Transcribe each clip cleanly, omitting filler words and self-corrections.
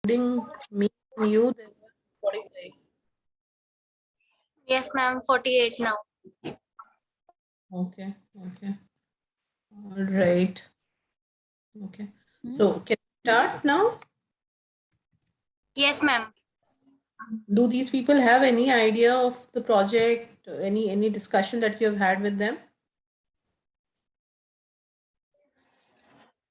including me and you, there were 45. Yes, ma'am. 48 now. Okay, okay. All right. Okay. So can we start now? Yes, ma'am. Do these people have any idea of the project, any discussion that you have had with them?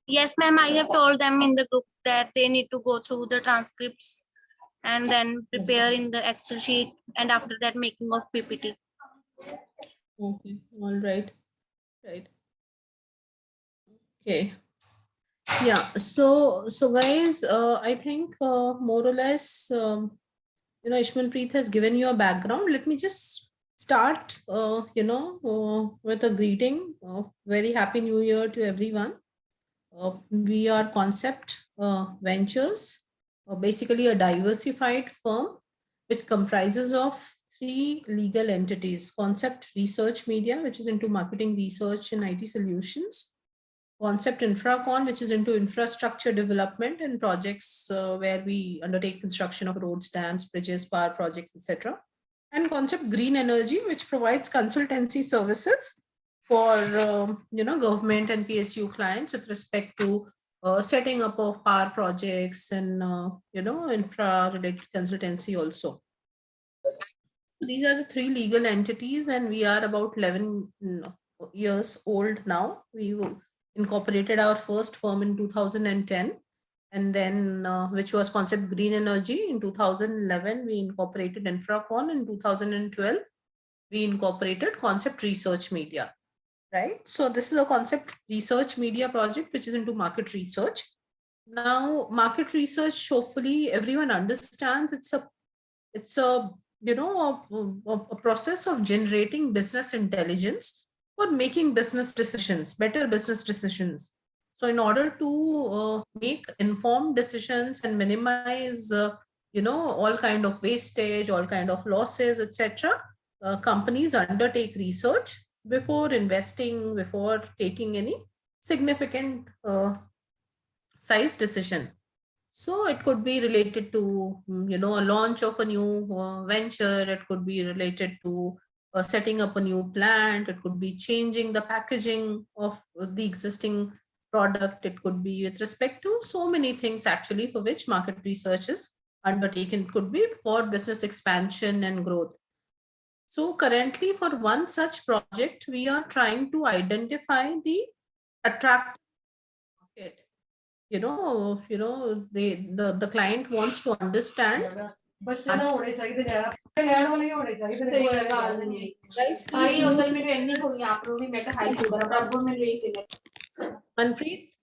Yes, ma'am. I have told them in the group that they need to go through the transcripts and then prepare in the Excel sheet, and after that making of PPT. Okay. All right. Right. Okay. Yeah. So guys, I think more or less, Ishmanpreet has given you a background. Let me just start, with a greeting of very happy new year to everyone. We are Concept Ventures, basically a diversified firm which comprises of three legal entities: Concept Research Media, which is into marketing research and IT solutions; Concept Infracon, which is into infrastructure development and projects where we undertake construction of roads, dams, bridges, power projects, etc. And Concept Green Energy, which provides consultancy services for government and PSU clients with respect to setting up of power projects and infra related consultancy also. These are the three legal entities, and we are about 11 years old now. Incorporated our first firm in 2010, and then which was Concept Green Energy. In 2011, we incorporated Infracon. In 2012, we incorporated Concept Research Media. Right. So this is a Concept Research Media project which is into market research. Now, market research, hopefully everyone understands, it's a a process of generating business intelligence for making business decisions, better business decisions. So in order to make informed decisions and minimize all kind of wastage, all kind of losses, etc., companies undertake research before investing, before taking any significant size decision. So it could be related to, a launch of a new venture. It could be related to setting up a new plant. It could be changing the packaging of the existing product. It could be with respect to so many things actually for which market research is undertaken. It could be for business expansion and growth. So currently for one such project, we are trying to identify the attractive market. The client wants to understand. Guys, please Manpreet.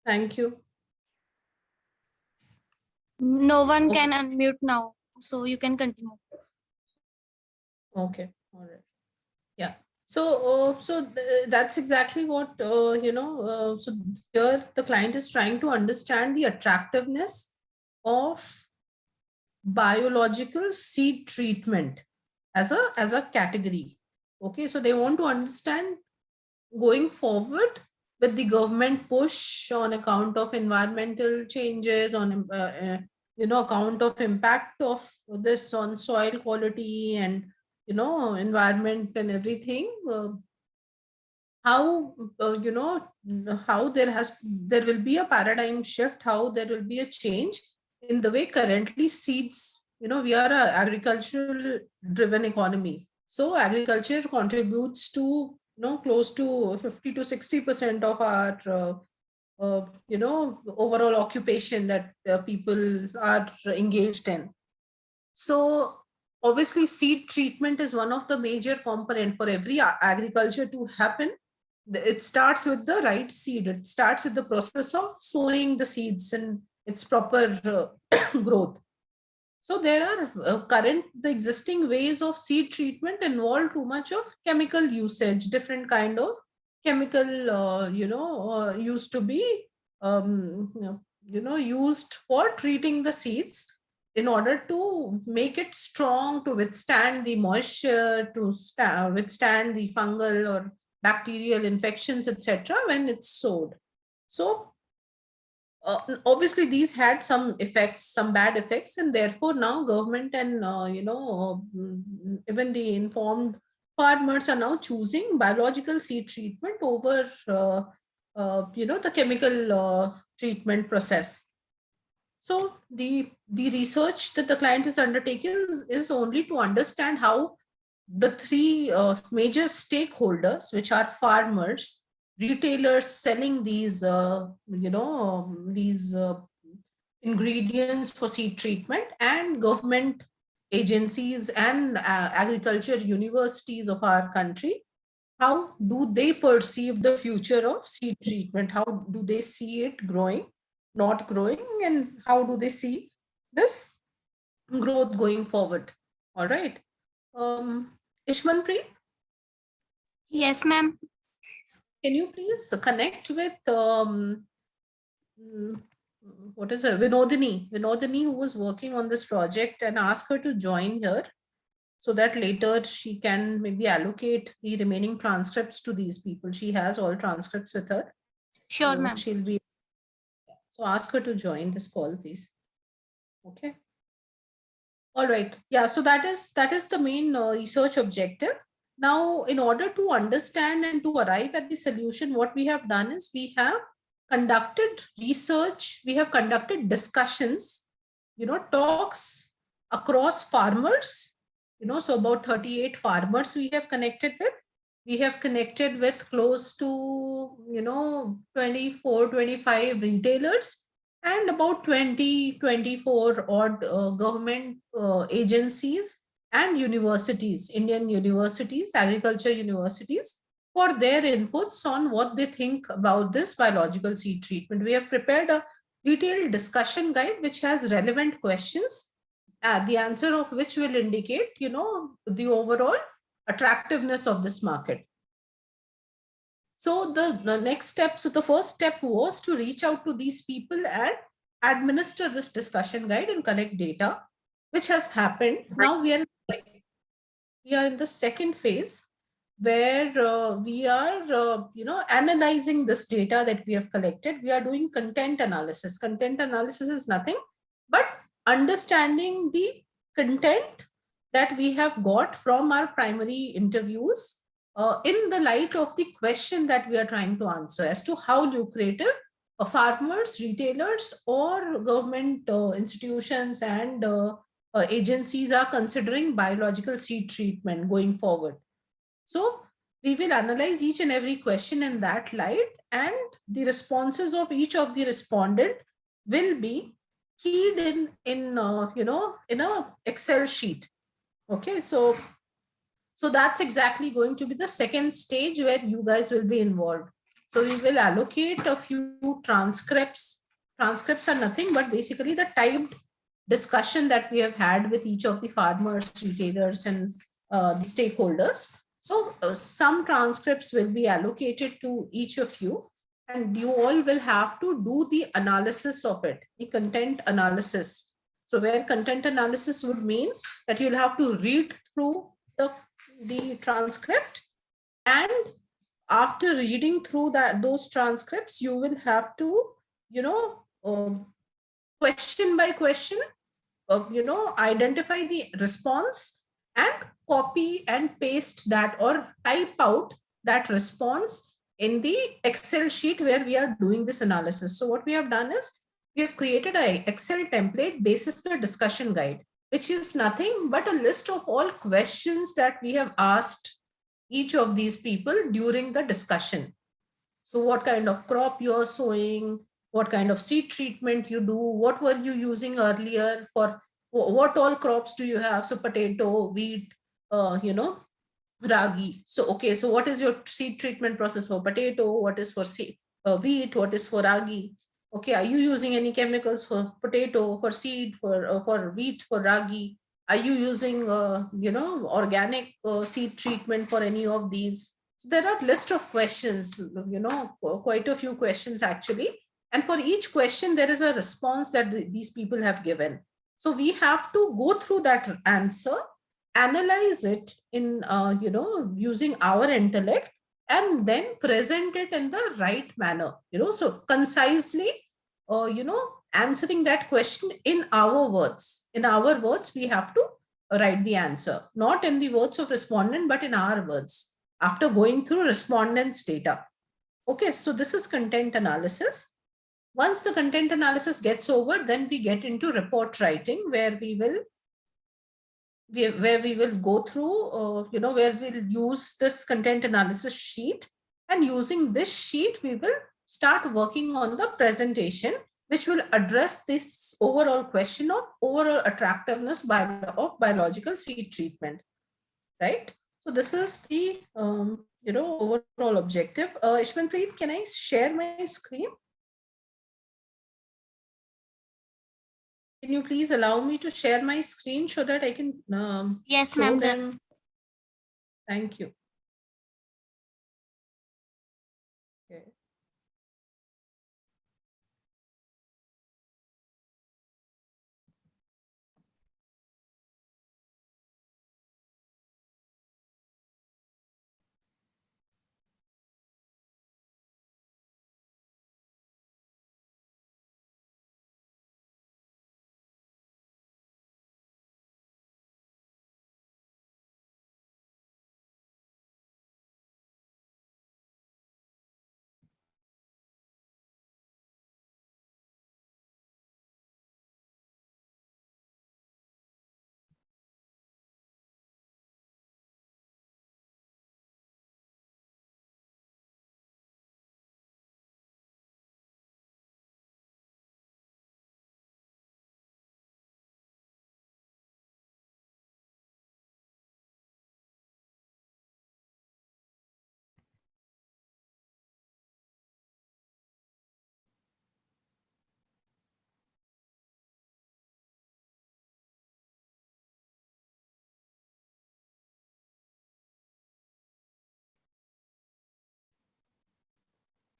Thank you. No one can unmute now, so you can continue. Okay. All right. Yeah. So that's exactly what So here the client is trying to understand the attractiveness of biological seed treatment as a category. Okay, so they want to understand going forward with the government push on account of environmental changes, on account of impact of this on soil quality and environment and everything. How how there will be a paradigm shift, how there will be a change in the way currently seeds. We are a agricultural driven economy, so agriculture contributes to close to 50 to 60% of our overall occupation that people are engaged in. So obviously seed treatment is one of the major component for every agriculture to happen. It starts with the right seed. It starts with the process of sowing the seeds and its proper growth. So there are the existing ways of seed treatment involve too much of chemical usage, different kind of chemical, used to be, used for treating the seeds. in order to make it strong to withstand the moisture, to withstand the fungal or bacterial infections, etc., when it's sowed. So obviously these had some effects, some bad effects, and therefore now government and even the informed farmers are now choosing biological seed treatment over the chemical treatment process. So the research that the client is undertaking is only to understand how the three major stakeholders, which are farmers, retailers selling these ingredients for seed treatment, and government agencies and agriculture universities of our country, how do they perceive the future of seed treatment? How do they see it growing, not growing, and how do they see this growth going forward? All right. Ishmanpreet, Yes, ma'am. can you please connect with what is her Vinodini, who was working on this project, and ask her to join here so that later she can maybe allocate the remaining transcripts to these people. She has all transcripts with her. Sure, So ma'am. she'll be, so ask her to join this call, please. Okay. All right. Yeah. So that is the main research objective. Now, in order to understand and to arrive at the solution, what we have done is we have conducted research, we have conducted discussions, talks across farmers, so about 38 farmers we have connected with. We have connected with close to, 24, 25 retailers, and about 20, 24 odd government agencies and universities, Indian universities, agriculture universities, for their inputs on what they think about this biological seed treatment. We have prepared a detailed discussion guide which has relevant questions, the answer of which will indicate, the overall attractiveness of this market. So the next step, so the first step was to reach out to these people and administer this discussion guide and collect data, which has happened. Now we are in the second phase, where we are analyzing this data that we have collected. We are doing content analysis. Content analysis is nothing but understanding the content that we have got from our primary interviews in the light of the question that we are trying to answer as to how lucrative farmers, retailers, or government institutions and agencies are considering biological seed treatment going forward. So we will analyze each and every question in that light, and the responses of each of the respondent will be keyed in a Excel sheet. Okay, so that's exactly going to be the second stage where you guys will be involved. So we will allocate a few transcripts. Transcripts are nothing but basically the typed discussion that we have had with each of the farmers, retailers, and the stakeholders. So some transcripts will be allocated to each of you, and you all will have to do the analysis of it, the content analysis. So where content analysis would mean that you'll have to read through the transcript, and after reading through those transcripts, you will have to, question by question, identify the response and copy and paste that, or type out that response in the Excel sheet where we are doing this analysis. So what we have done is we have created an Excel template basis the discussion guide, which is nothing but a list of all questions that we have asked each of these people during the discussion. So what kind of crop you're sowing, what kind of seed treatment you do, what were you using earlier, for what all crops do you have? So potato, wheat, ragi. So, okay, so what is your seed treatment process for potato? What is for wheat? What is for ragi? Okay, are you using any chemicals for potato, for seed, for wheat, for ragi? Are you using, organic seed treatment for any of these? So there are list of questions, quite a few questions actually. And for each question, there is a response that these people have given. So we have to go through that answer, analyze it in, using our intellect, and then present it in the right manner, so concisely, answering that question in our words. In our words, we have to write the answer, not in the words of respondent, but in our words, after going through respondents' data. Okay, so this is content analysis. Once the content analysis gets over, then we get into report writing, where we will go through, where we'll use this content analysis sheet, and using this sheet, we will start working on the presentation, which will address this overall question of overall attractiveness of biological seed treatment, right? So this is the, overall objective. Ishmanpreet, can I share my screen? Can you please allow me to share my screen so that I can Yes, show ma'am. them? Thank you. Okay.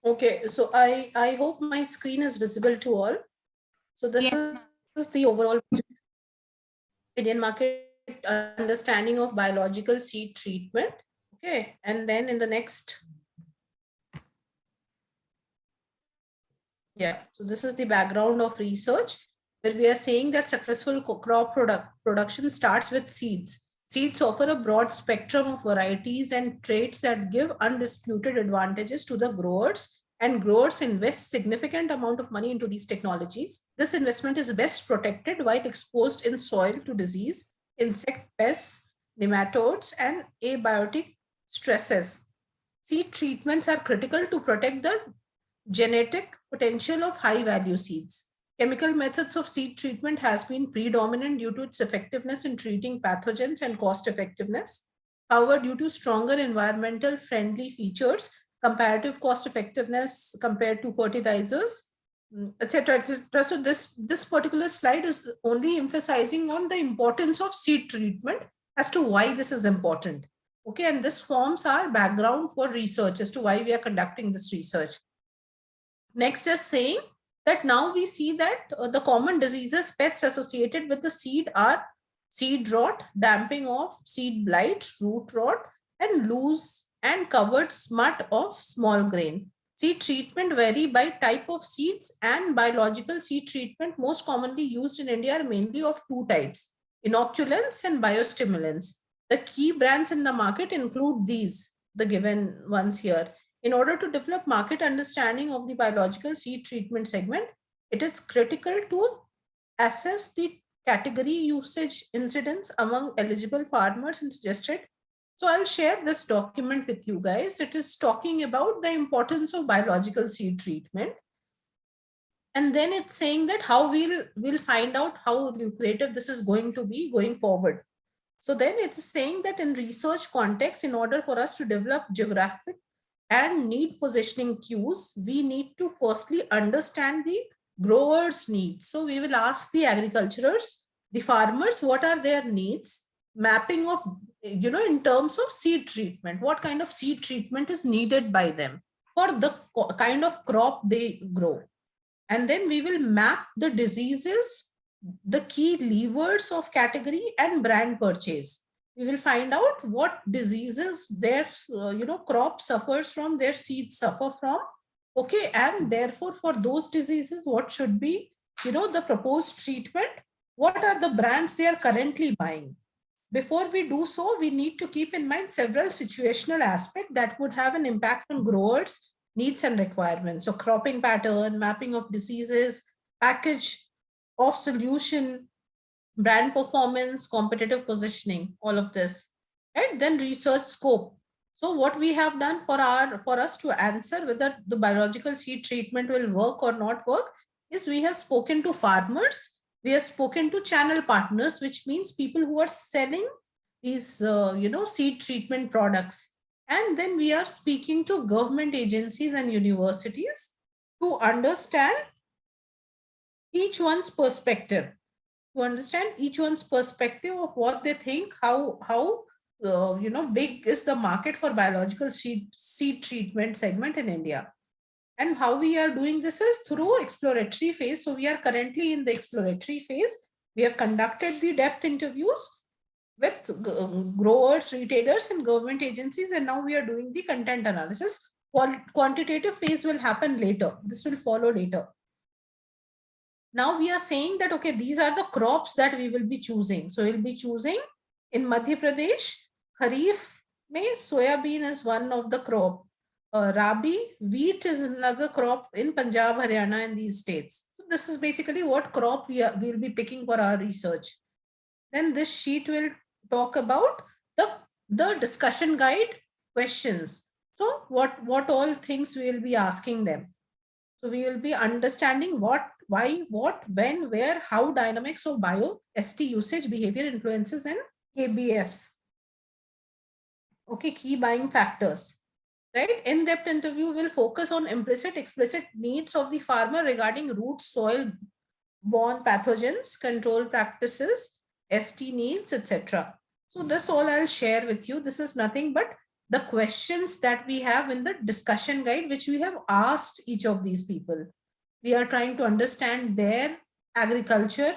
Okay, so I hope my screen is visible to all. So this Yes, is the overall Indian market understanding of biological seed treatment. Okay, and then in the next, yeah, so this is the background of research, where we are saying that successful crop production starts with seeds. Seeds offer a broad spectrum of varieties and traits that give undisputed advantages to the growers, and growers invest significant amount of money into these technologies. This investment is best protected while exposed in soil to disease, insect pests, nematodes, and abiotic stresses. Seed treatments are critical to protect the genetic potential of high value seeds. Chemical methods of seed treatment has been predominant due to its effectiveness in treating pathogens and cost effectiveness. However, due to stronger environmental friendly features, comparative cost effectiveness compared to fertilizers, etc., etc. So this particular slide is only emphasizing on the importance of seed treatment as to why this is important. Okay, and this forms our background for research as to why we are conducting this research. Next is saying that now we see that the common diseases pests associated with the seed are seed rot, damping of seed blight, root rot, and loose and covered smut of small grain. Seed treatment vary by type of seeds, and biological seed treatment most commonly used in India are mainly of two types: inoculants and biostimulants. The key brands in the market include these, the given ones here. In order to develop market understanding of the biological seed treatment segment, it is critical to assess the category usage incidence among eligible farmers and suggested. So I'll share this document with you guys. It is talking about the importance of biological seed treatment. And then it's saying that how we'll find out how lucrative this is going to be going forward. So then it's saying that in research context, in order for us to develop geographic and need positioning cues, we need to firstly understand the growers' needs. So we will ask the agriculturers, the farmers, what are their needs, mapping of, in terms of seed treatment, what kind of seed treatment is needed by them for the kind of crop they grow. And then we will map the diseases the key levers of category and brand purchase. We will find out what diseases their crop suffers from, their seeds suffer from. Okay, and therefore for those diseases, what should be the proposed treatment? What are the brands they are currently buying? Before we do so, we need to keep in mind several situational aspects that would have an impact on growers' needs and requirements. So cropping pattern, mapping of diseases, package of solution, brand performance, competitive positioning, all of this. And then research scope. So what we have done for us to answer whether the biological seed treatment will work or not work is we have spoken to farmers, we have spoken to channel partners, which means people who are selling these seed treatment products. And then we are speaking to government agencies and universities to understand each one's perspective, of what they think, how big is the market for biological seed treatment segment in India. And how we are doing this is through exploratory phase. So we are currently in the exploratory phase. We have conducted the depth interviews with growers, retailers, and government agencies, and now we are doing the content analysis. Quantitative phase will happen later. This will follow later. Now we are saying that, okay, these are the crops that we will be choosing. So we'll be choosing in Madhya Pradesh, Kharif mein soyabean is one of the crop. Rabi, wheat is another crop in Punjab, Haryana, and these states. So this is basically what crop we'll be picking for our research. Then this sheet will talk about the discussion guide questions. So what all things we will be asking them. So we will be understanding what, why, what, when, where, how dynamics of bio, ST usage, behavior influences, and KBFs. Okay, key buying factors. Right? In-depth interview will focus on implicit, explicit needs of the farmer regarding roots, soil, borne pathogens, control practices, ST needs, etc. So this all I'll share with you. This is nothing but the questions that we have in the discussion guide, which we have asked each of these people. We are trying to understand their agriculture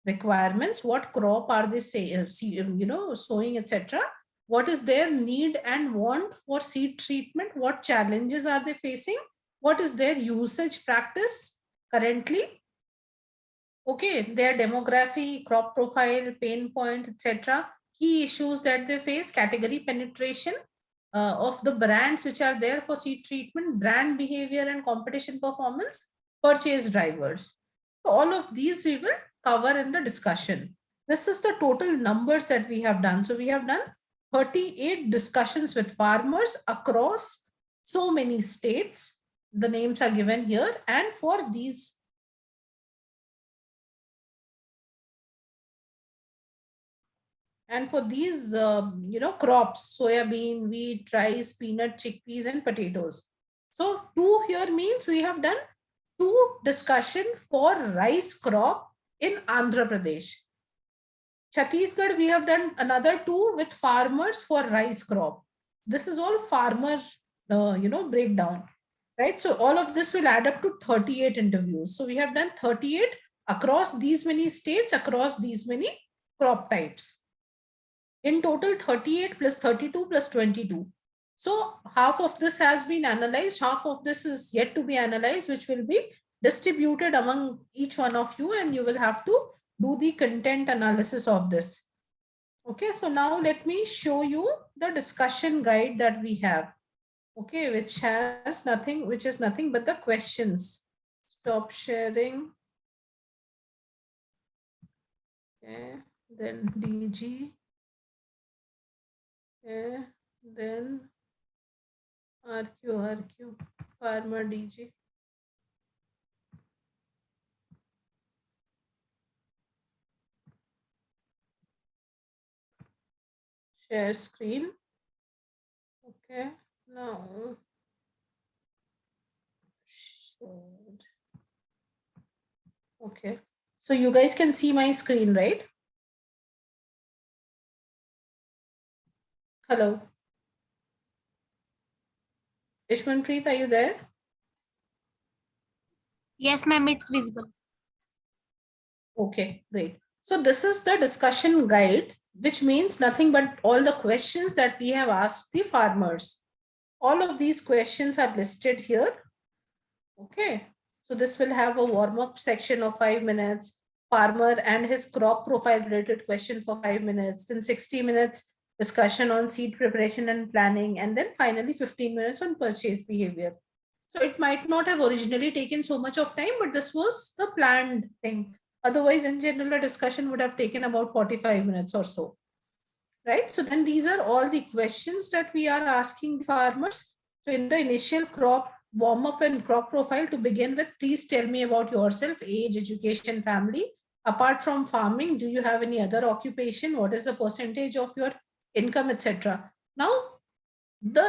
requirements, what crop are they sowing, etc. What is their need and want for seed treatment? What challenges are they facing? What is their usage practice currently? Okay, their demography, crop profile, pain point, etc. Key issues that they face, category penetration of the brands which are there for seed treatment, brand behavior and competition performance, purchase drivers. So all of these we will cover in the discussion. This is the total numbers that we have done. So we have done 38 discussions with farmers across so many states. The names are given here, and for these crops, soybean, wheat, rice, peanut, chickpeas, and potatoes. So 2 here means we have done 2 discussion for rice crop in Andhra Pradesh. Chhattisgarh, we have done another 2 with farmers for rice crop. This is all farmer, breakdown, right? So all of this will add up to 38 interviews. So we have done 38 across these many states, across these many crop types. In total, 38 plus 32 plus 22. So half of this has been analyzed, half of this is yet to be analyzed, which will be distributed among each one of you, and you will have to do the content analysis of this. Okay, so now let me show you the discussion guide that we have. Okay, which is nothing but the questions. Stop sharing. Okay, then DG. Okay, then RQ, farmer DG. Share screen. Okay, now okay, so you guys can see my screen, right? Hello, Ishmanpreet, are you there? Yes, ma'am, it's visible. Okay, great. So this is the discussion guide, which means nothing but all the questions that we have asked the farmers. All of these questions are listed here. Okay, so this will have a warm-up section of 5 minutes, farmer and his crop profile related question for 5 minutes, then 60 minutes discussion on seed preparation and planning, and then finally 15 minutes on purchase behavior. So it might not have originally taken so much of time, but this was the planned thing. Otherwise, in general, a discussion would have taken about 45 minutes or so, right? So then these are all the questions that we are asking farmers. So in the initial crop warm up and crop profile, to begin with, please tell me about yourself, age, education, family. Apart from farming, do you have any other occupation? What is the percentage of your income, etc.? Now,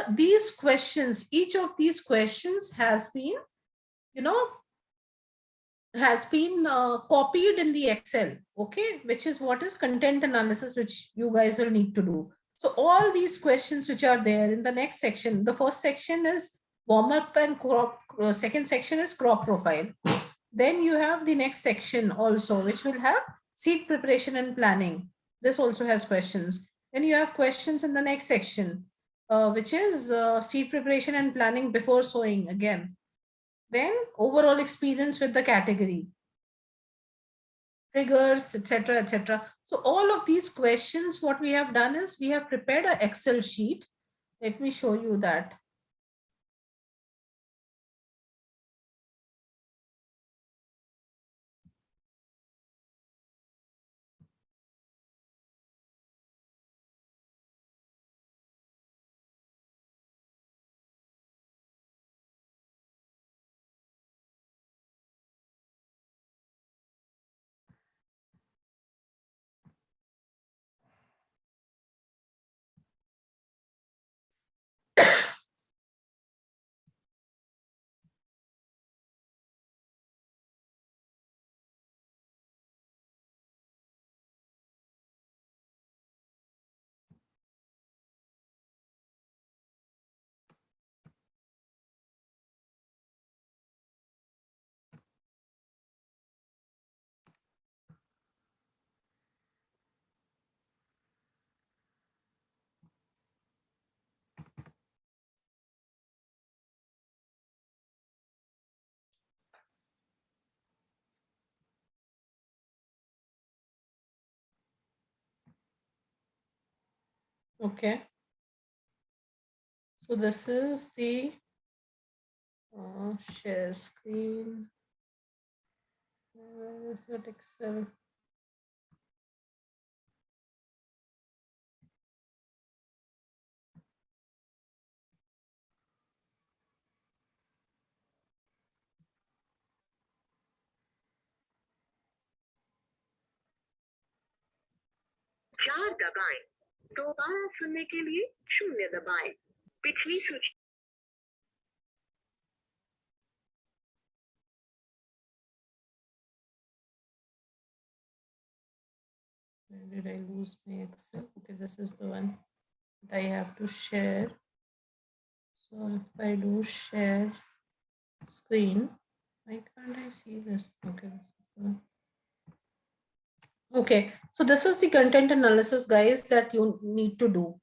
these questions, each of these questions has been, copied in the Excel, okay, which is what is content analysis, which you guys will need to do. So all these questions which are there in the next section, the first section is warm up and crop, second section is crop profile. Then you have the next section also, which will have seed preparation and planning. This also has questions. Then you have questions in the next section, which is seed preparation and planning before sowing again. Then overall experience with the category, triggers, etc., etc. So all of these questions, what we have done is we have prepared an Excel sheet. Let me show you that. Okay. So this is the share screen. Where is that Excel? चार दबाएं, दोबारा सुनने के लिए शून्य दबाएं, पिछली सूची। Where did I lose my Excel? Okay, this is the one that I have to share. So if I do share screen, why can't I see this? Okay, this is the one. Okay, so this is the content analysis, guys, that you need to do.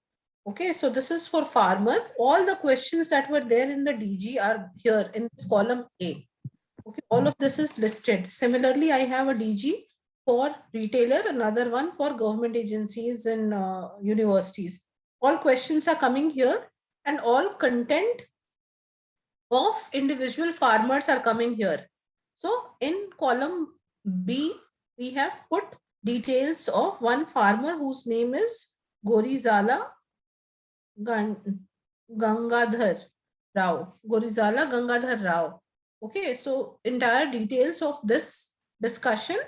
Okay, so this is for farmer. All the questions that were there in the DG are here in this column A. Okay, all of this is listed. Similarly, I have a DG for retailer, another one for government agencies and universities. All questions are coming here, and all content of individual farmers are coming here. So in column B, we have put details of one farmer whose name is Gorizala Gangadhar Rao. Gorizala Gangadhar Rao. Okay, so entire details of this discussion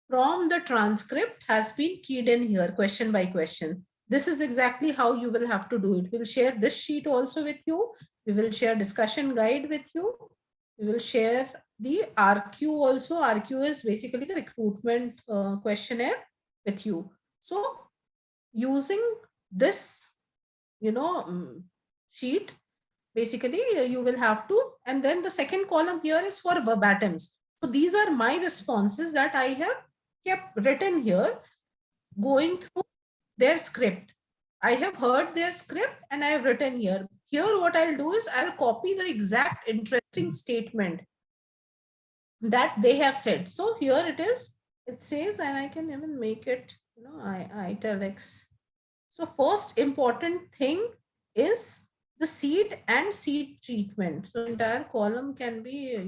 from the transcript has been keyed in here, question by question. This is exactly how you will have to do it. We'll share this sheet also with you. We will share discussion guide with you. We will share the RQ also. RQ is basically the recruitment questionnaire with you. So using this, sheet, basically you will have to, and then the second column here is for verbatims. So these are my responses that I have kept written here, going through their script. I have heard their script and I have written here. Here, what I'll do is I'll copy the exact interesting statement that they have said. So here it is. It says, and I can even make it, italics. So first important thing is the seed and seed treatment. So entire column can be,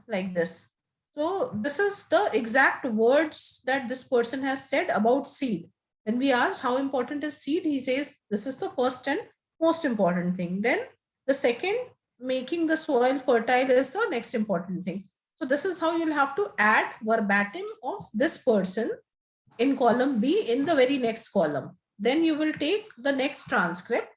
like this. So this is the exact words that this person has said about seed. When we asked how important is seed, he says this is the first and most important thing. Then the second, making the soil fertile, is the next important thing. So this is how you'll have to add verbatim of this person in column B in the very next column. Then you will take the next transcript,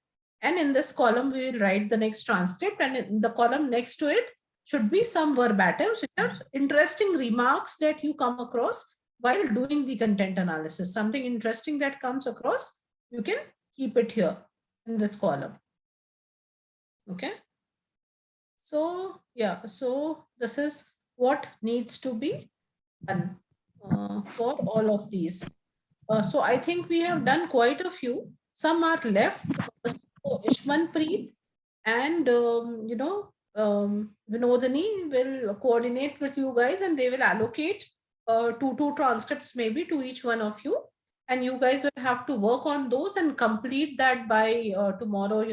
and in this column we will write the next transcript, and in the column next to it should be some verbatims, which are interesting remarks that you come across while doing the content analysis. Something interesting that comes across, you can keep it here in this column. Okay. So yeah, so this is what needs to be done for all of these. So I think we have done quite a few. Some are left. So Ishmanpreet and Vinodini will coordinate with you guys, and they will allocate two transcripts maybe to each one of you, and you guys will have to work on those and complete that by tomorrow.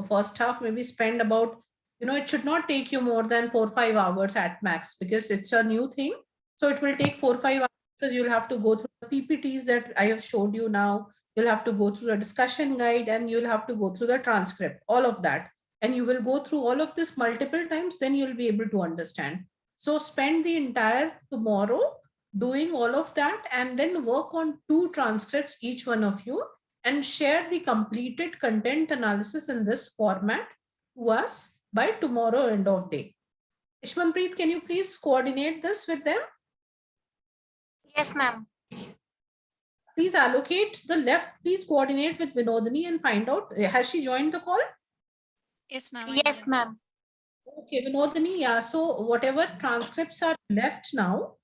First half, maybe spend about, it should not take you more than 4 or 5 hours at max, because it's a new thing. So it will take 4 or 5 hours, because you'll have to go through the PPTs that I have showed you now. You'll have to go through the discussion guide, and you'll have to go through the transcript, all of that. And you will go through all of this multiple times, then you'll be able to understand. So spend the entire tomorrow doing all of that, and then work on 2 transcripts, each one of you, and share the completed content analysis in this format to us by tomorrow end of day. Ishmanpreet, can you please coordinate this with them? Yes, ma'am. Please allocate the left, please coordinate with Vinodini and find out, has she joined the call? Yes, ma'am. Yes, ma'am. Okay, Vinodini, yeah. So whatever transcripts are left now,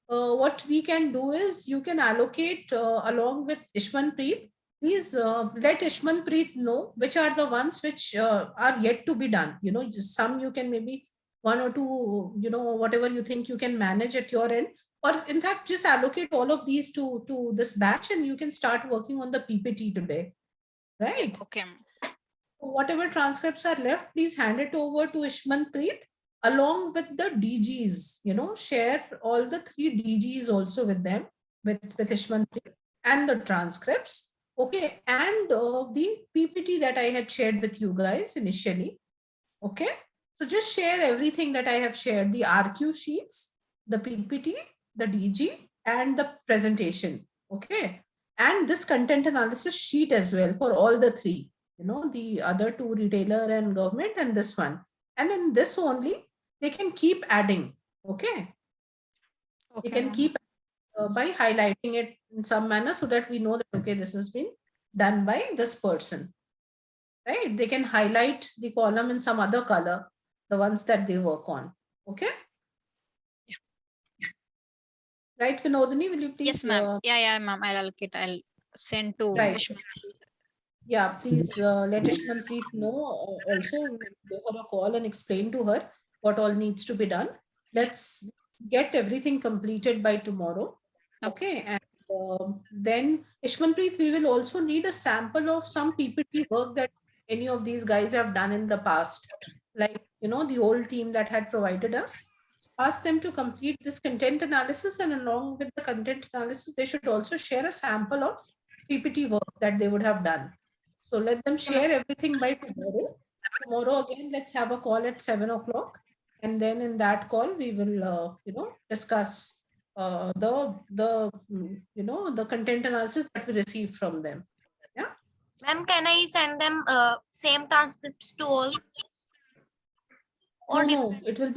what we can do is you can allocate along with Ishmanpreet. Please let Ishmanpreet know which are the ones which are yet to be done. Just some you can maybe 1 or 2, whatever you think you can manage at your end. Or in fact, just allocate all of these to this batch, and you can start working on the PPT today. Right? Okay. Whatever transcripts are left, please hand it over to Ishmanpreet along with the DGs. Share all the 3 DGs also with them, with Ishmanpreet, and the transcripts. Okay, and the PPT that I had shared with you guys initially. Okay, so just share everything that I have shared: the RQ sheets, the PPT, the DG, and the presentation. Okay, and this content analysis sheet as well for all the 3. The other 2, retailer and government, and this one. And in this only, they can keep adding. Okay. They can keep by highlighting it in some manner, so that we know that, okay, this has been done by this person. Right. They can highlight the column in some other color, the ones that they work on. Okay. Right, Vinodini, will you please? Yes, ma'am. Yeah, ma'am. I'll allocate. I'll send to Right. Ishmanpreet. Yeah, please let Ishmanpreet know also. Give her a call and explain to her what all needs to be done. Let's get everything completed by tomorrow. Okay. And then Ishmanpreet, we will also need a sample of some PPT work that any of these guys have done in the past. Like, the old team that had provided us. Ask them to complete this content analysis, and along with the content analysis, they should also share a sample of PPT work that they would have done. So let them share everything by tomorrow. Tomorrow again, let's have a call at 7 o'clock. And then in that call, we will, discuss the content analysis that we received from them. Yeah. Ma'am, can I send them same transcripts to all? Or No, it will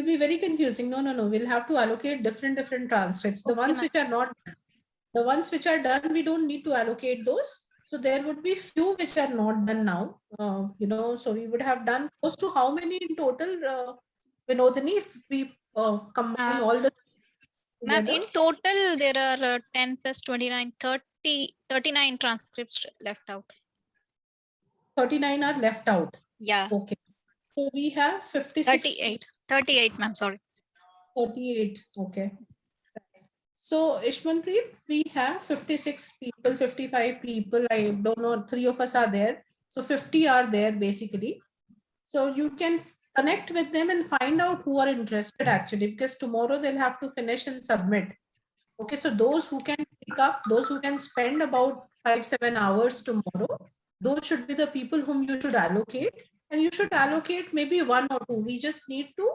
be very confusing. No. We'll have to allocate different transcripts. The ones which are not, the ones which are done, we don't need to allocate those. So there would be few which are not done now. So we would have done close to how many in total, Vinodini, if we combine all the Ma'am, together? in total, there are 10 plus 29, 30, 39 transcripts left out. 39 are left out. Yeah, Okay. So we have 56. 38. 38, ma'am, sorry. 38. Okay. So Ishmanpreet, we have 56 people, 55 people. I don't know, 3 of us are there. So 50 are there basically. So you can connect with them and find out who are interested actually, because tomorrow they'll have to finish and submit. Okay, so those who can pick up, those who can spend about 5-7 hours tomorrow, those should be the people whom you should allocate. And you should allocate maybe 1 or 2. We just need to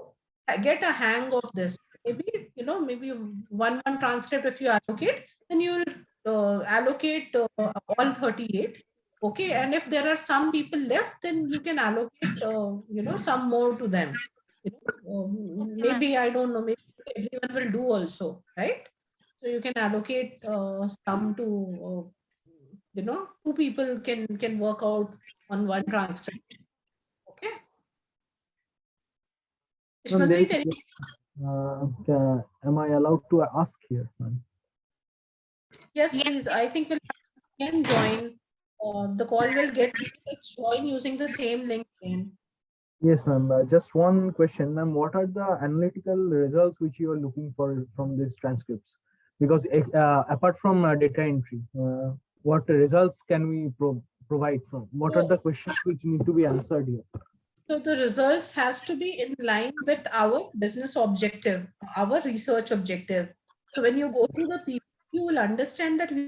get a hang of this. Maybe, maybe one transcript if you allocate, then you will allocate all 38. Okay, and if there are some people left, then you can allocate, some more to them. Maybe, I don't know, maybe everyone will do also, right? So you can allocate some to, 2 people can work out on one transcript. Okay. Ma'am, there Ishmanpreet, is- am I allowed to ask here, ma'am? yes, Yes. please. I think we'll can join. The call will get join using the same link again. Yes, ma'am. Just one question, ma'am. What are the analytical results which you are looking for from these transcripts? Because apart from data entry, what results can we provide from? What are the questions which need to be answered here? So the results has to be in line with our business objective, our research objective. So when you go through the people, you will understand that we